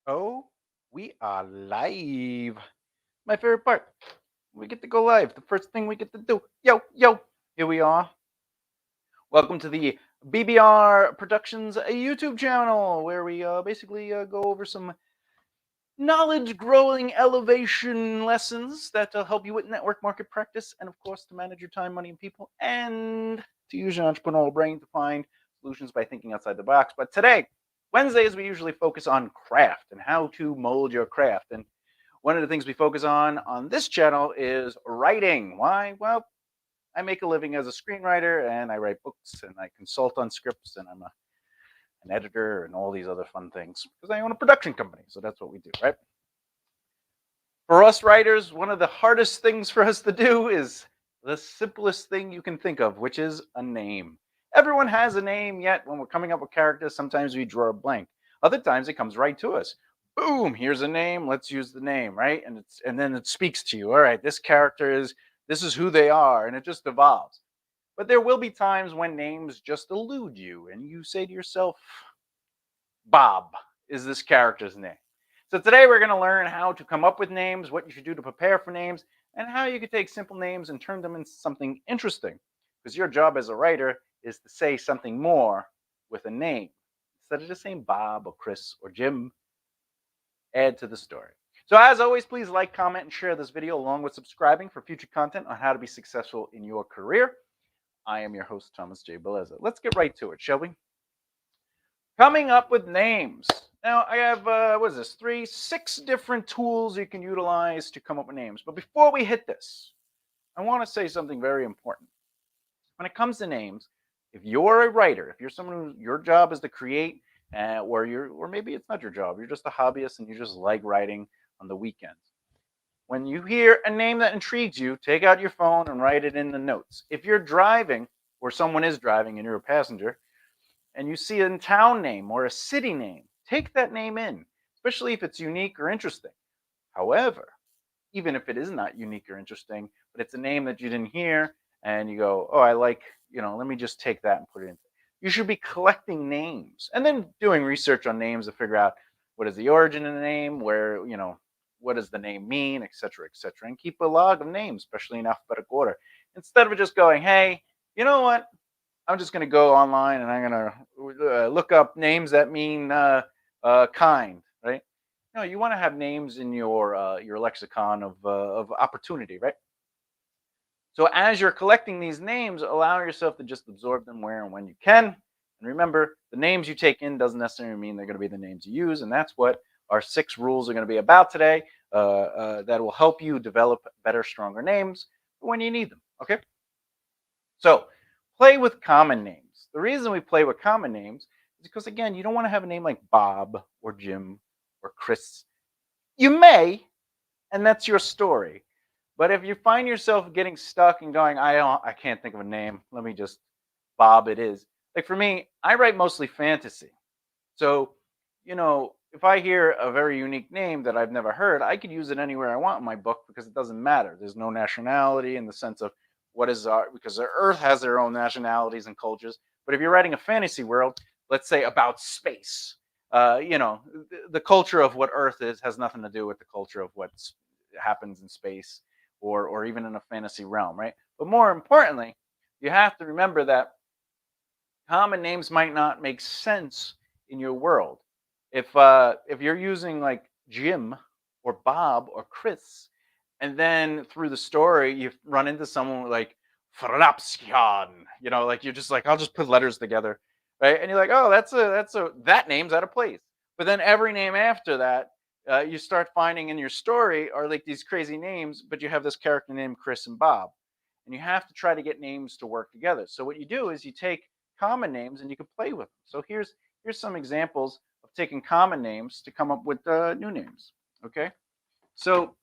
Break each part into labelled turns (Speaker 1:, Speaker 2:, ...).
Speaker 1: Oh, we are live. My favorite part. We get to go live. The first thing we get to do. Yo, yo. Here we are. Welcome to the BBR Productions YouTube channel, where we basically go over some knowledge growing elevation lessons that help you with network market practice and, of course, to manage your time, money, and people, and to use your entrepreneurial brain to find solutions by thinking outside the box. But today, Wednesdays, we usually focus on craft and how to mold your craft. And one of the things we focus on this channel is writing. Why? Well, I make a living as a screenwriter and I write books and I consult on scripts and I'm an editor and all these other fun things because I own a production company. So that's what we do, right? For us writers, one of the hardest things for us to do is the simplest thing you can think of, which is a name. Everyone has a name, yet when we're coming up with characters, sometimes we draw a blank. Other times it comes right to us. Boom, here's a name, let's use the name, right? And then it speaks to you. All right, this is who they are, and it just evolves. But there will be times when names just elude you and you say to yourself, Bob is this character's name. So today we're going to learn how to come up with names, what you should do to prepare for names, and how you can take simple names and turn them into something interesting. Because your job as a writer is to say something more with a name. Instead of just saying Bob or Chris or Jim, add to the story. So as always, please like, comment, and share this video along with subscribing for future content on how to be successful in your career. I am your host, Thomas J. Beleza. Let's get right to it, shall we? Coming up with names. Now, I have, what is this, 6 different tools you can utilize to come up with names. But before we hit this, I want to say something very important. When it comes to names, if you're a writer, if you're someone who your job is to create, or maybe it's not your job, you're just a hobbyist and you just like writing on the weekends. When you hear a name that intrigues you, take out your phone and write it in the notes. If you're driving, or someone is driving and you're a passenger, and you see a town name or a city name, take that name in, especially if it's unique or interesting. However, even if it is not unique or interesting, but it's a name that you didn't hear and you go, oh, I like, let me just take that and put it in. You should be collecting names and then doing research on names to figure out what is the origin of the name, what does the name mean, et cetera, and keep a log of names, especially in alphabetical order. Instead of just going, hey, you know what? I'm just going to go online and I'm going to look up names that mean kind, right? No, you want to have names in your lexicon of opportunity, right? So as you're collecting these names, allow yourself to just absorb them where and when you can. And remember, the names you take in doesn't necessarily mean they're going to be the names you use, and that's what our 6 rules are going to be about today. That will help you develop better, stronger names when you need them. Okay. So play with common names. The reason we play with common names is because, again, you don't want to have a name like Bob or Jim or Chris. You may, and that's your story. But if you find yourself getting stuck and going, I can't think of a name, let me just Bob it is. Like for me, I write mostly fantasy. So, if I hear a very unique name that I've never heard, I could use it anywhere I want in my book because it doesn't matter. There's no nationality in the sense of because the Earth has their own nationalities and cultures. But if you're writing a fantasy world, let's say about space, the culture of what Earth is has nothing to do with the culture of what happens in space or even in a fantasy realm, right? But more importantly, you have to remember that common names might not make sense in your world. If you're using like Jim or Bob or Chris, and then through the story you run into someone like Frapsjan, like you're just like, I'll just put letters together, right? And you're like, oh, that name's out of place. But then every name after that, you start finding in your story are like these crazy names, but you have this character named Chris and Bob, and you have to try to get names to work together. So what you do is you take common names and you can play with them. So here's some examples of taking common names to come up with new names. Okay, so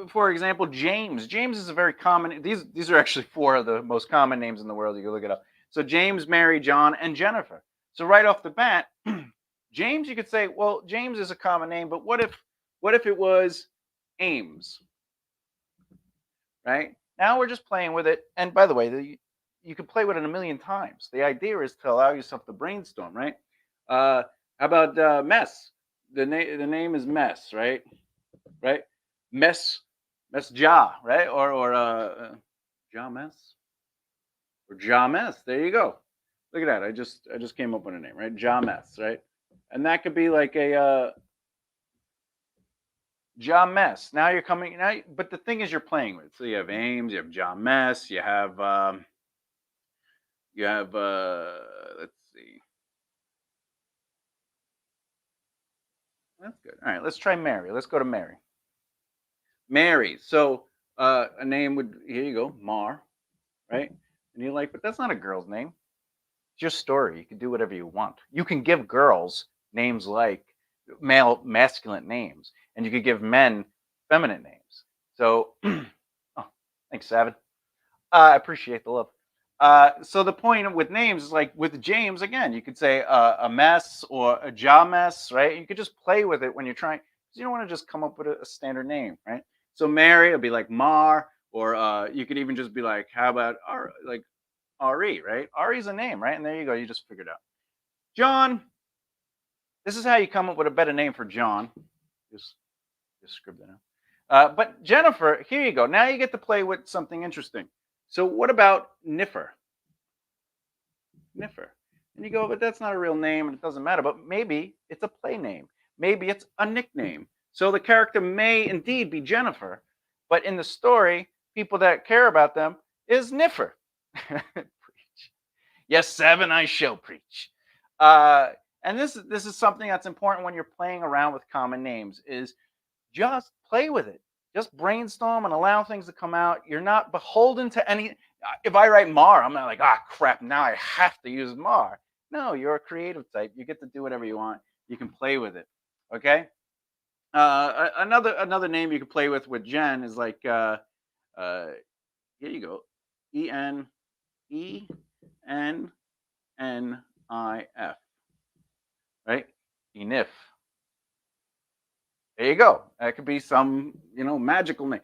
Speaker 1: for example, James. James is a very common. These are actually 4 of the most common names in the world. You can look it up. So James, Mary, John, and Jennifer. So right off the bat, James, you could say, well, James is a common name, but what if it was Ames? Right? Now we're just playing with it. And by the way, you can play with it a million times. The idea is to allow yourself to brainstorm, right? How about Mess? the name is Mess, right? Right? Mess Ja, right? Or Ja Mess or Ja Mess. There you go. Look at that. I just came up with a name, right? Ja Mess, right? And that could be like a Ja Mess. Now you're coming now, but the thing is, you're playing with. So you have Ames, you have Ja Mess, you have let's see. That's good. All right, let's try Mary. Let's go to Mary. Mary. So a name would, here you go, Mar, right? And you're like, but that's not a girl's name. It's your story. You can do whatever you want. You can give girls names like male masculine names, and you could give men feminine names. So, oh, thanks, Savin. I appreciate the love. So the point with names is like with James again, you could say a mess or a ja mess, right? You could just play with it when you're trying. You don't want to just come up with a standard name, right? So Mary would be like Mar, or you could even just be like, how about like Ari, right? Ari's a name, right? And there you go. You just figured out. John. This is how you come up with a better name for John. Just scribble it out. But Jennifer, here you go. Now you get to play with something interesting. So what about Niffer? Niffer. And you go, but that's not a real name and it doesn't matter. But maybe it's a play name. Maybe it's a nickname. So the character may indeed be Jennifer, but in the story, people that care about them is Niffer. Preach. Yes, Seven, I shall preach. And this is something that's important when you're playing around with common names is just play with it. Just brainstorm and allow things to come out. You're not beholden to any. If I write Mar, I'm not like, ah, crap, now I have to use Mar. No, you're a creative type. You get to do whatever you want. You can play with it. Okay. Another name you can play with Jen is like, here you go, ENENNIF, right? Enif. There you go. That could be some, magical name.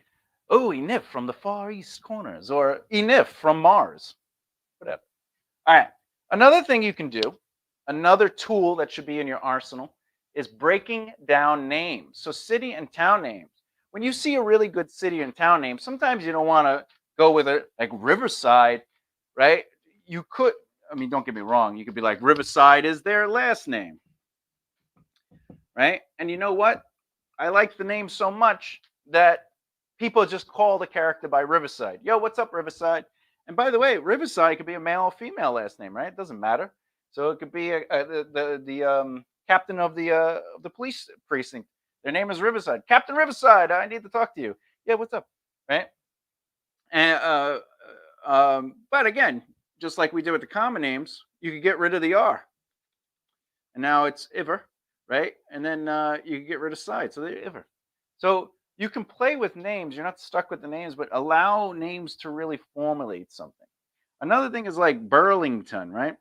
Speaker 1: Oh, Enif from the Far East corners, or Enif from Mars, whatever. All right. Another thing you can do, another tool that should be in your arsenal, is breaking down names. So city and town names. When you see a really good city and town name, sometimes you don't want to go with it like Riverside, right? You could, don't get me wrong, you could be like, Riverside is their last name, right? And you know what? I like the name so much that people just call the character by Riverside. Yo, what's up, Riverside? And by the way, Riverside could be a male or female last name, right? It doesn't matter. So it could be the captain of the police precinct. Their name is Riverside. Captain Riverside, I need to talk to you. Yeah, what's up, right? And but again, just like we did with the common names, you could get rid of the R, and now it's Iver, right? And then you can get rid of side, so they're Iver. So you can play with names. You're not stuck with the names, but allow names to really formulate something. Another thing is like Burlington, right?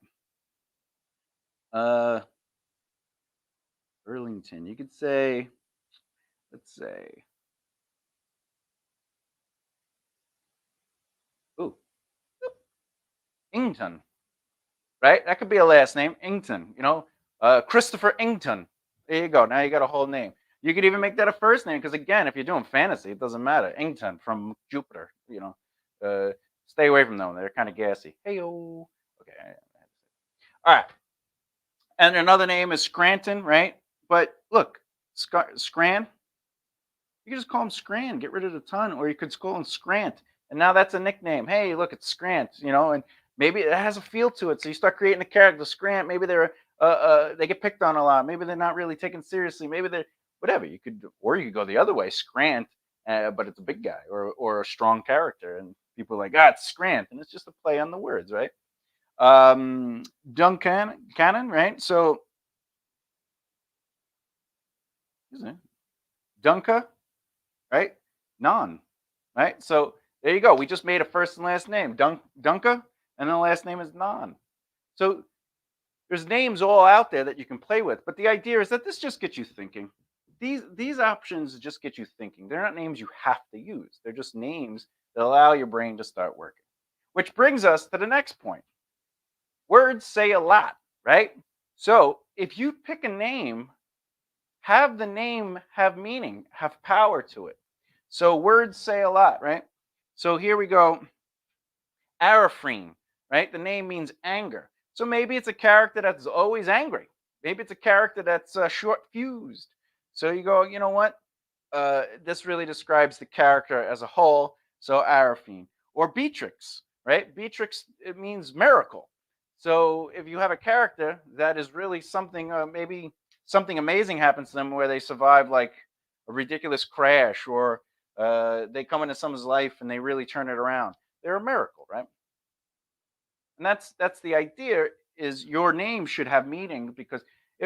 Speaker 1: Burlington. You could say, let's say, ooh, Ington, right? That could be a last name, Ington. Christopher Ington. There you go. Now you got a whole name. You could even make that a first name because, again, if you're doing fantasy, it doesn't matter. Ington from Jupiter. Stay away from them. They're kind of gassy. Hey-o. Okay. All right. And another name is Scranton, right? But look, Scran. You can just call him Scran. Get rid of the ton, or you could call him Scrant. And now that's a nickname. Hey, look, it's Scrant. And maybe it has a feel to it. So you start creating a character, Scrant. Maybe they get picked on a lot. Maybe they're not really taken seriously. Maybe they're whatever. You could go the other way, Scrant, but it's a big guy or a strong character, and people are like, it's Scrant, and it's just a play on the words, right? Duncan Cannon, right? So, isn't it Dunca, right? Non, right? So there you go. We just made a first and last name, Dunca, and then the last name is Non. So there's names all out there that you can play with, but the idea is that this just gets you thinking. These options just get you thinking. They're not names you have to use. They're just names that allow your brain to start working. Which brings us to the next point. Words say a lot, right? So if you pick a name have the name have meaning, have power to it. So words say a lot, right? So here we go. Arafrin, right? The name means anger. So maybe it's a character that's always angry. Maybe it's a character that's short fused. So you go, you know what? This really describes the character as a whole. So Arafine or Beatrix, right? Beatrix, it means miracle. So if you have a character that is really something, maybe something amazing happens to them where they survive like a ridiculous crash, or they come into someone's life and they really turn it around. They're a miracle, right? And that's the idea, is your name should have meaning, because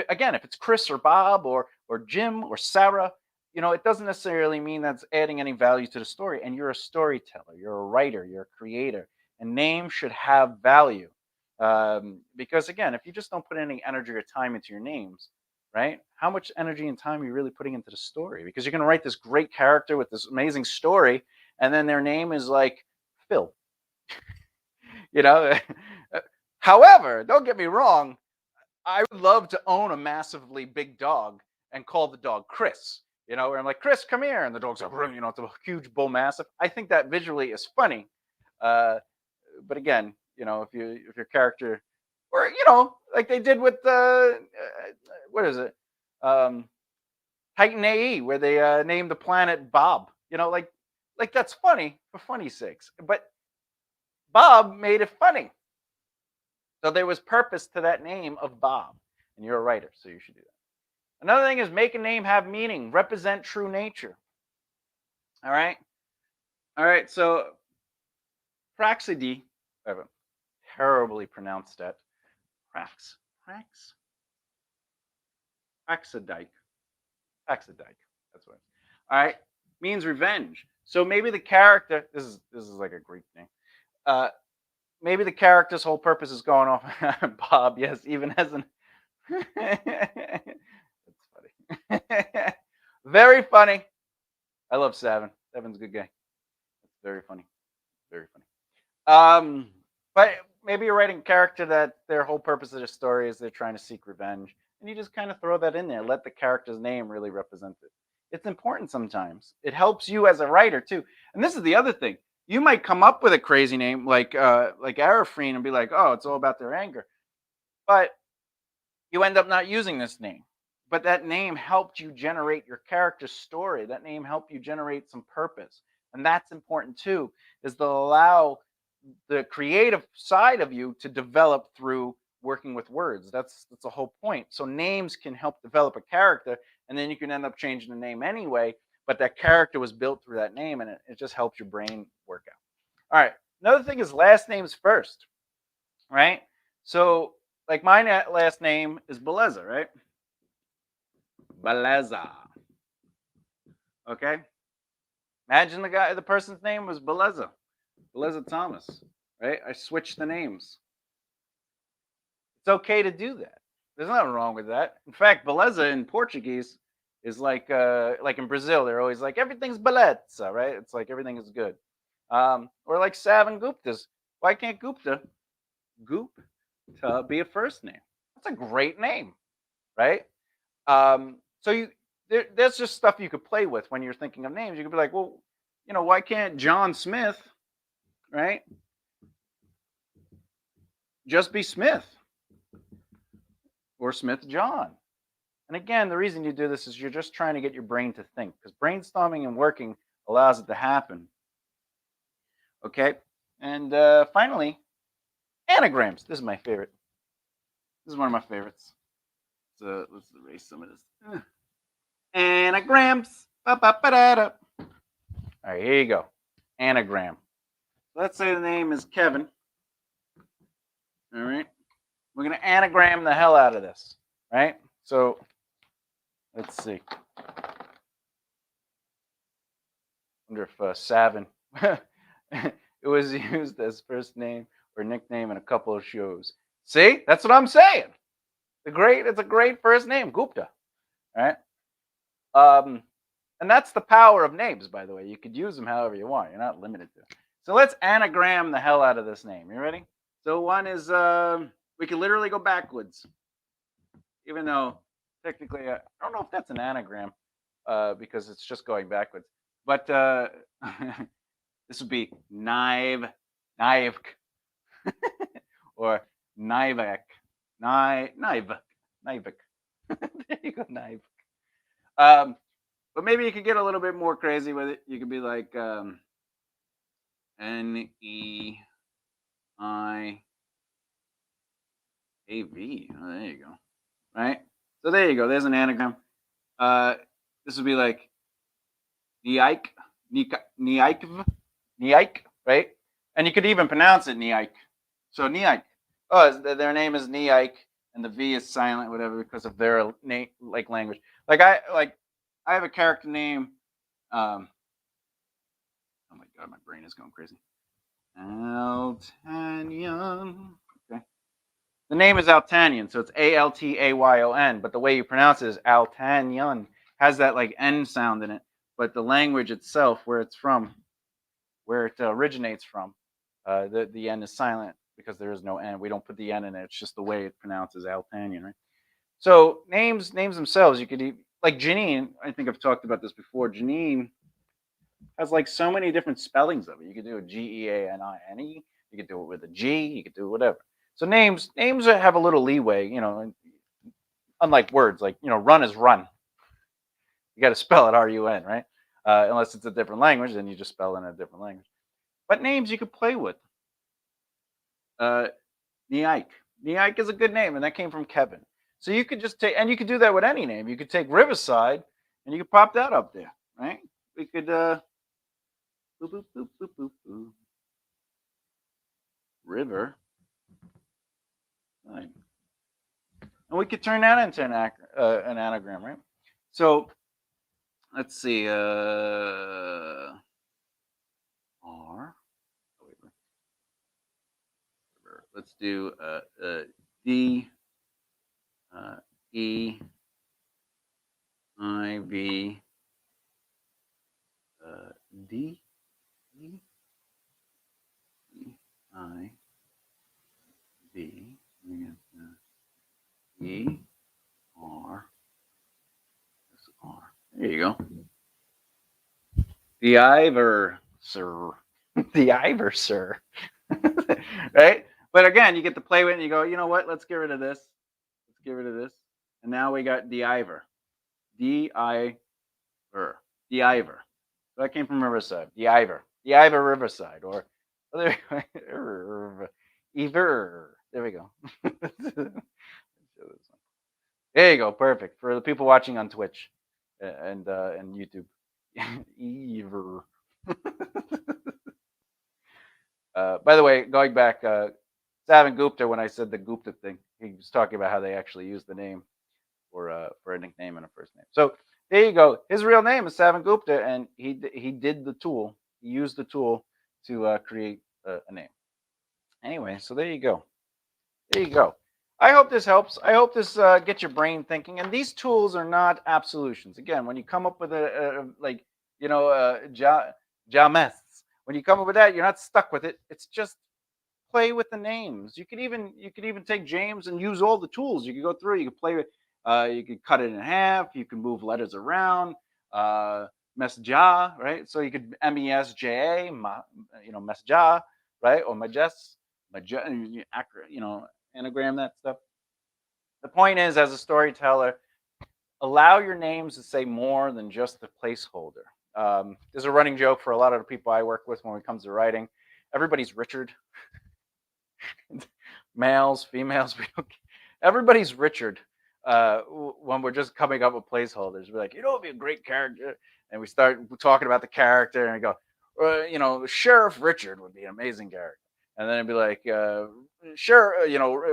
Speaker 1: again, if it's Chris or Bob or Jim or Sarah, it doesn't necessarily mean that's adding any value to the story. And you're a storyteller, you're a writer, you're a creator, and names should have value. Because again, if you just don't put any energy or time into your names, right, how much energy and time are you really putting into the story? Because you're going to write this great character with this amazing story, and then their name is like Phil. you know However, don't get me wrong, I would love to own a massively big dog and call the dog Chris, where I'm like, Chris, come here, and the dog's like, it's a huge bull mastiff. I think that visually is funny. But again, if your character, or like they did with what is it, um Titan AE, where they named the planet Bob, like that's funny for funny's sakes, but Bob made it funny. So there was purpose to that name of Bob, and you're a writer, so you should do that. Another thing is make a name have meaning, represent true nature. All right. So Praxidae, I have a terribly pronounced that. Praxidike. That's what. All right, means revenge. So maybe the character. This is like a Greek name. Maybe the character's whole purpose is going off. Bob, yes, even as an. That's funny. Very funny. I love Seven. Seven's a good guy. It's very funny. Very funny. But maybe you're writing a character that their whole purpose of the story is they're trying to seek revenge, and you just kind of throw that in there. Let the character's name really represent it. It's important sometimes. It helps you as a writer too. And this is the other thing. You might come up with a crazy name like Arafrin and be like, oh, it's all about their anger. But you end up not using this name. But that name helped you generate your character's story. That name helped you generate some purpose. And that's important too, is to allow the creative side of you to develop through working with words. That's the whole point. So names can help develop a character, and then you can end up changing the name anyway, but that character was built through that name, and it just helps your brain work out. All right. Another thing is last names first, right? So like my last name is Beleza, right? Beleza. Okay. Imagine the person's name was Beleza Thomas, right? I switched the names. It's okay to do that. There's nothing wrong with that. In fact, beleza in Portuguese is like in Brazil, they're always like, everything's beleza, right? It's like everything is good. Or like Sav and Gupta's. Why can't Gupta be a first name? That's a great name, right? So there's just stuff you could play with when you're thinking of names. You could be like, well, why can't John Smith, right, just be Smith, or Smith John? And again, the reason you do this is you're just trying to get your brain to think, because brainstorming and working allows it to happen. Okay. And finally, anagrams. This is my favorite. This is one of my favorites. So let's erase some of this. Anagrams. All right, here you go. Anagram. Let's say the name is Kevin. All right. We're going to anagram the hell out of this, right? So let's see. I wonder if Savin it was used as first name or nickname in a couple of shows. See, that's what I'm saying. It's a great first name, Gupta. All right. And that's the power of names, by the way. You could use them however you want. You're not limited to. So let's anagram the hell out of this name. You ready? So one is we can literally go backwards, even though technically, I don't know if that's an anagram because it's just going backwards. But this would be Nivek, or Nivek, Nivek. There you go, Nivek. But maybe you could get a little bit more crazy with it. You could be like Neiav. Oh, there you go. Right. So there you go. There's an anagram. This would be like Neike, right? And you could even pronounce it Neike. So Neike. Oh, their name is Neike, and the V is silent, whatever, because of their like language. I have a character name. Oh my god, my brain is going crazy. Altanian. Okay. The name is Altanian, so it's Altaiyon, but the way you pronounce it is Altanian. Has that like N sound in it, but the language itself, where it's from, where it originates from, the N is silent because there is no N. We don't put the N in it. It's just the way it pronounces Altanian, right? So names themselves, you could like Janine. I think I've talked about this before. Janine has like so many different spellings of it. You could do a Geanine. You could do it with a G. You could do whatever. So names have a little leeway, unlike words. Like run is run. You got to spell it RUN, right? Unless it's a different language, then you just spell it in a different language. But names you could play with. Neike. Neike is a good name, and that came from Kevin. So you could just take, and you could do that with any name. You could take Riverside, and you could pop that up there, right? We could boop, boop, boop, boop, boop, boop. River. Right. And we could turn that into an anagram, right? So let's see. R. Let's do D. E. I. V. D. E. I. V. E. R. S. R. There you go. The Ivor, sir. The Ivor, sir. Right? But again, you get to play with it and you go, you know what? Let's get rid of this. Let's get rid of this. And now we got the Ivor. D-I-ver. The Ivor. So that came from Riverside. The Ivor. The Ivor Riverside. Or Ever. There we go. There you go. Perfect. For the people watching on Twitch and YouTube. Ever. By the way, going back, Savan Gupta, when I said the Gupta thing, he was talking about how they actually use the name for a nickname and a first name. So there you go. His real name is Savan Gupta, and he did the tool. He used the tool to create a name. Anyway, so there you go. There you go. I hope this helps. I hope this gets your brain thinking. And these tools are not absolutions. Again, when you come up with James, when you come up with that, you're not stuck with it. It's just play with the names. You could even take James and use all the tools. You could go through. You could play with. You could cut it in half. You can move letters around. Mesja, right? So you could MESJA, Mesja, right? Or Majes, anagram that stuff. The point is, as a storyteller, allow your names to say more than just the placeholder. There's a running joke for a lot of the people I work with when it comes to writing. Everybody's Richard. Males, females, everybody's Richard when we're just coming up with placeholders. We're like, it'd be a great character. And we start talking about the character and we go, Sheriff Richard would be an amazing character. And then it'd be like,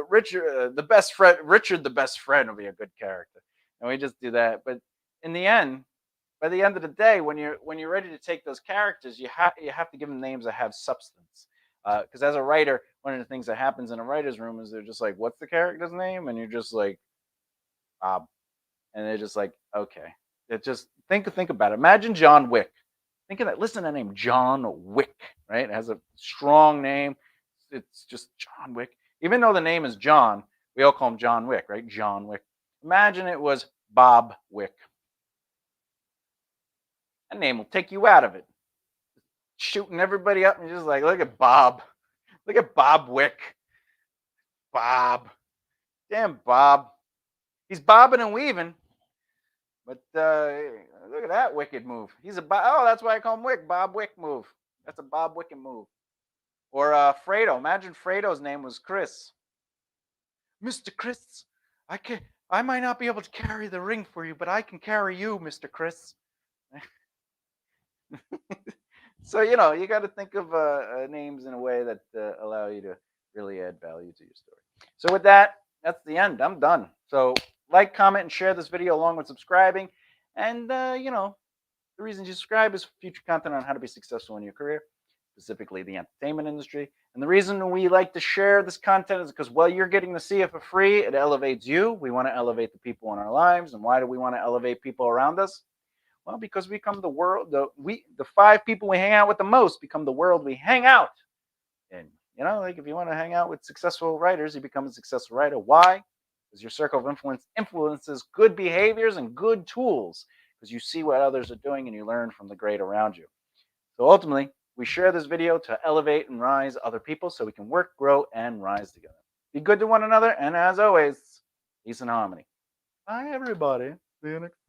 Speaker 1: Richard, the best friend, Richard, the best friend would be a good character. And we just do that. But in the end, by the end of the day, when you're ready to take those characters, you have to give them names that have substance. Because as a writer, one of the things that happens in a writer's room is they're just like, what's the character's name? And you're just like, Bob. And they're just like, okay. It just think about it. Imagine John Wick. Think of that. Listen to that name, John Wick, right? It has a strong name. It's just John Wick. Even though the name is John, we all call him John Wick, right? John Wick. Imagine it was Bob Wick. That name will take you out of it. Shooting everybody up and just like, look at Bob. Look at Bob Wick. Bob. Damn Bob. He's bobbing and weaving. But look at that wicked move. He's a oh, that's why I call him Wick. Bob Wick move. That's a Bob Wicked move. Or Fredo. Imagine Fredo's name was Chris. Mr. Chris, I might not be able to carry the ring for you, but I can carry you, Mr. Chris. So, you got to think of names in a way that allow you to really add value to your story. So with that, that's the end. I'm done. So like, comment, and share this video along with subscribing. And, the reason you subscribe is future content on how to be successful in your career, specifically the entertainment industry. And the reason we like to share this content is because while you're getting to see it for free, it elevates you. We want to elevate the people in our lives. And why do we want to elevate people around us? Well, because we become the world. The 5 people we hang out with the most become the world we hang out in. Like if you want to hang out with successful writers, you become a successful writer. Why? Because your circle of influence influences good behaviors and good tools, because you see what others are doing and you learn from the great around you. So ultimately, we share this video to elevate and rise other people so we can work, grow, and rise together. Be good to one another, and as always, peace and harmony. Bye, everybody. See you next time.